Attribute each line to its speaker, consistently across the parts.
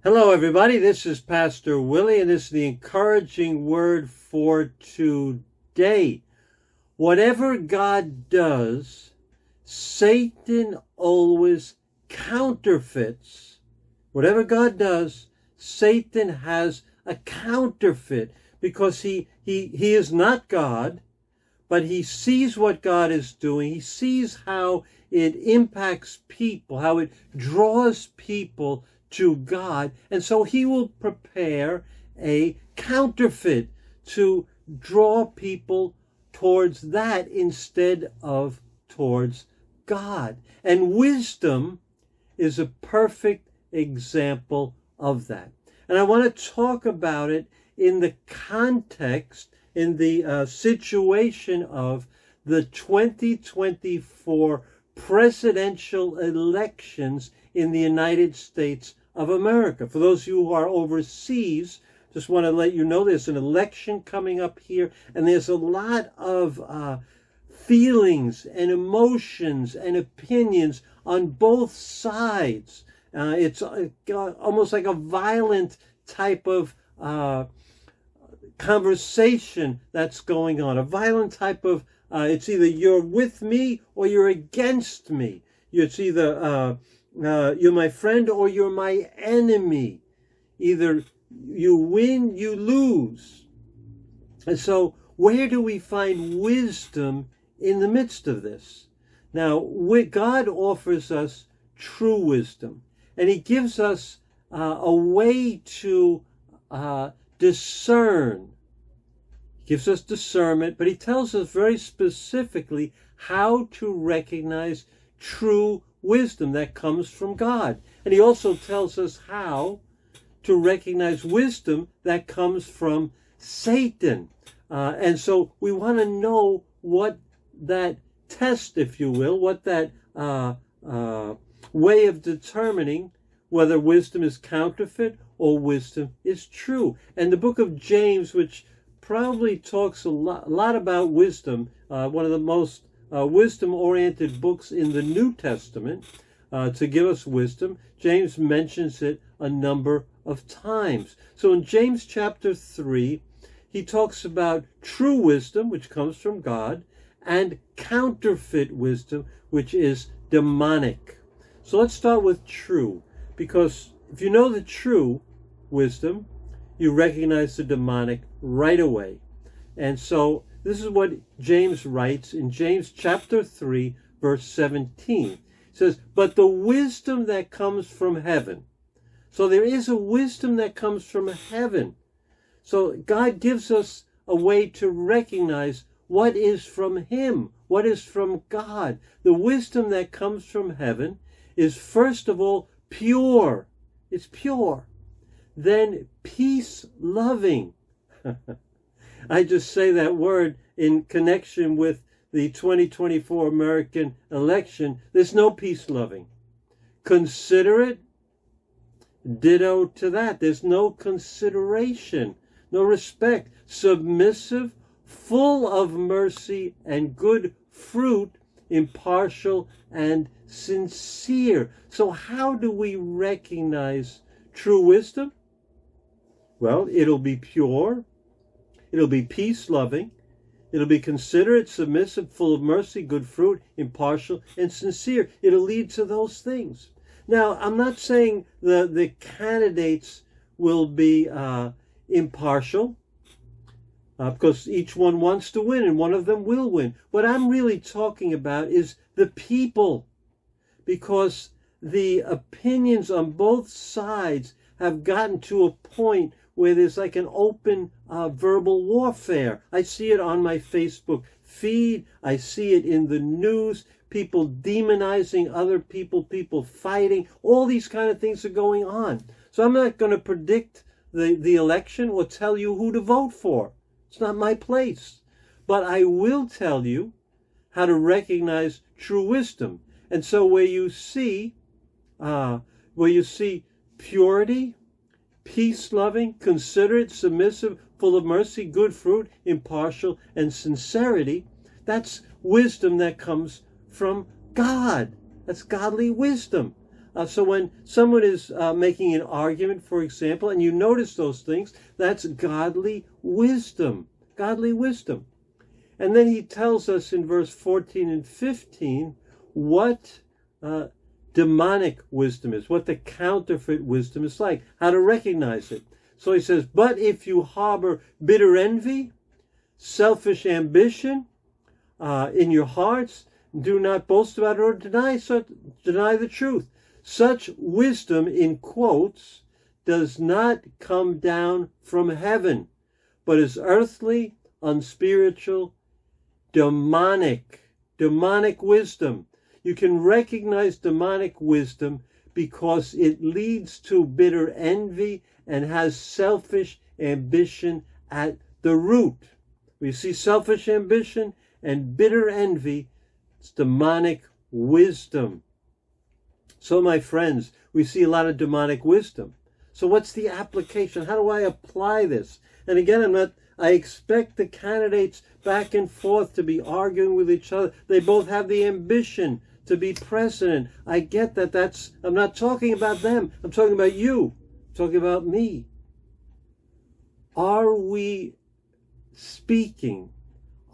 Speaker 1: Hello, everybody. This is Pastor Willie, and this is the encouraging word for today. Whatever God does, Satan always counterfeits. Whatever God does, Satan has a counterfeit because he is not God, but he sees what God is doing. He sees how it impacts people, how it draws people to God, and so he will prepare a counterfeit to draw people towards that instead of towards God. And wisdom is a perfect example of that. And I want to talk about it in the context, in the situation of the 2024 presidential elections in the United States of America. For those of you who are overseas, just want to let you know there's an election coming up here, and there's a lot of feelings and emotions and opinions on both sides. It's almost like a violent type of conversation that's going on, a violent type of, it's either you're with me or you're against me. It's either you're my friend or you're my enemy. Either you win, you lose. And so where do we find wisdom in the midst of this? Now, God offers us true wisdom, and he gives us a way to discern. He gives us discernment, but he tells us very specifically how to recognize true wisdom that comes from God. And he also tells us how to recognize wisdom that comes from Satan. And so we want to know what that test, if you will, what that way of determining whether wisdom is counterfeit or wisdom is true. And the book of James, which probably talks a lot about wisdom, one of the most wisdom-oriented books in the New Testament, to give us wisdom. James mentions it a number of times. So in James chapter 3, he talks about true wisdom, which comes from God, and counterfeit wisdom, which is demonic. So let's start with true, because if you know the true wisdom, you recognize the demonic right away. And so this is what James writes in James chapter 3, verse 17. It says, but the wisdom that comes from heaven. So there is a wisdom that comes from heaven. So God gives us a way to recognize what is from him, what is from God. The wisdom that comes from heaven is first of all pure. It's pure. Then peace-loving. I just say that word in connection with the 2024 American election. There's no peace-loving. Considerate, ditto to that. There's no consideration, no respect. Submissive, full of mercy and good fruit, impartial and sincere. So how do we recognize true wisdom? Well, it'll be pure. It'll be peace-loving. It'll be considerate, submissive, full of mercy, good fruit, impartial, and sincere. It'll lead to those things. Now, I'm not saying the candidates will be impartial, because each one wants to win, and one of them will win. What I'm really talking about is the people, because the opinions on both sides have gotten to a point where there's like an open verbal warfare. I see it on my Facebook feed. I see it in the news. People demonizing other people, people fighting. All these kind of things are going on. So I'm not going to predict the election or tell you who to vote for. It's not my place. But I will tell you how to recognize true wisdom. And so where you see purity, peace-loving, considerate, submissive, full of mercy, good fruit, impartial, and sincerity, that's wisdom that comes from God. That's godly wisdom. So when someone is making an argument, for example, and you notice those things, that's godly wisdom. Godly wisdom. And then he tells us in verse 14 and 15 what demonic wisdom is, what the counterfeit wisdom is like, how to recognize it. So he says, but if you harbor bitter envy, selfish ambition in your hearts, do not boast about it or deny the truth. Such wisdom, in quotes, does not come down from heaven, but is earthly, unspiritual, demonic wisdom. You can recognize demonic wisdom because it leads to bitter envy and has selfish ambition at the root. We see selfish ambition and bitter envy. It's demonic wisdom. So, my friends, we see a lot of demonic wisdom. So what's the application? How do I apply this? And again, I expect the candidates back and forth to be arguing with each other. They both have the ambition to be president. I get that. I'm not talking about them. I'm talking about you. I'm talking about me. Are we speaking?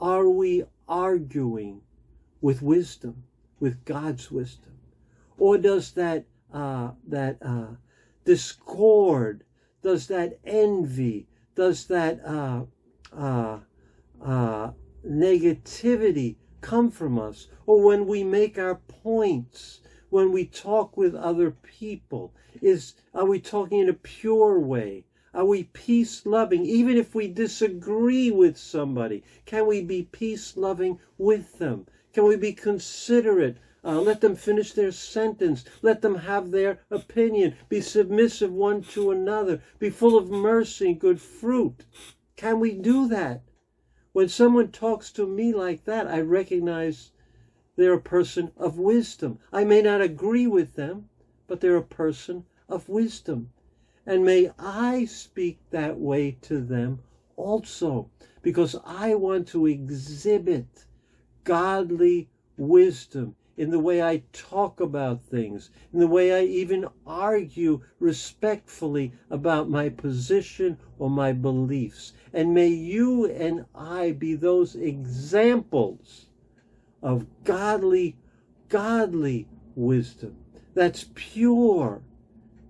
Speaker 1: Are we arguing with wisdom, with God's wisdom? Or does that discord, does that envy, does that negativity come from us? Or when we make our points, when we talk with other people, are we talking in a pure way? Are we peace-loving? Even if we disagree with somebody, can we be peace-loving with them? Can we be considerate? Let them finish their sentence. Let them have their opinion. Be submissive one to another. Be full of mercy and good fruit. Can we do that? When someone talks to me like that, I recognize they're a person of wisdom. I may not agree with them, but they're a person of wisdom. And may I speak that way to them also, because I want to exhibit godly wisdom in the way I talk about things, in the way I even argue respectfully about my position or my beliefs. And may you and I be those examples of godly wisdom that's pure,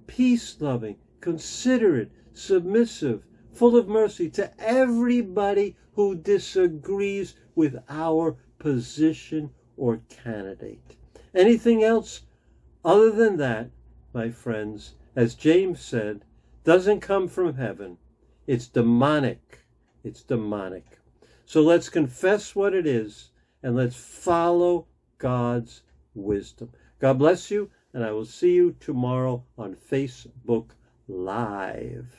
Speaker 1: peace-loving, considerate, submissive, full of mercy to everybody who disagrees with our position or candidate. Anything else other than that, my friends, as James said, doesn't come from heaven. It's demonic. It's demonic. So let's confess what it is and let's follow God's wisdom. God bless you, and I will see you tomorrow on Facebook Live.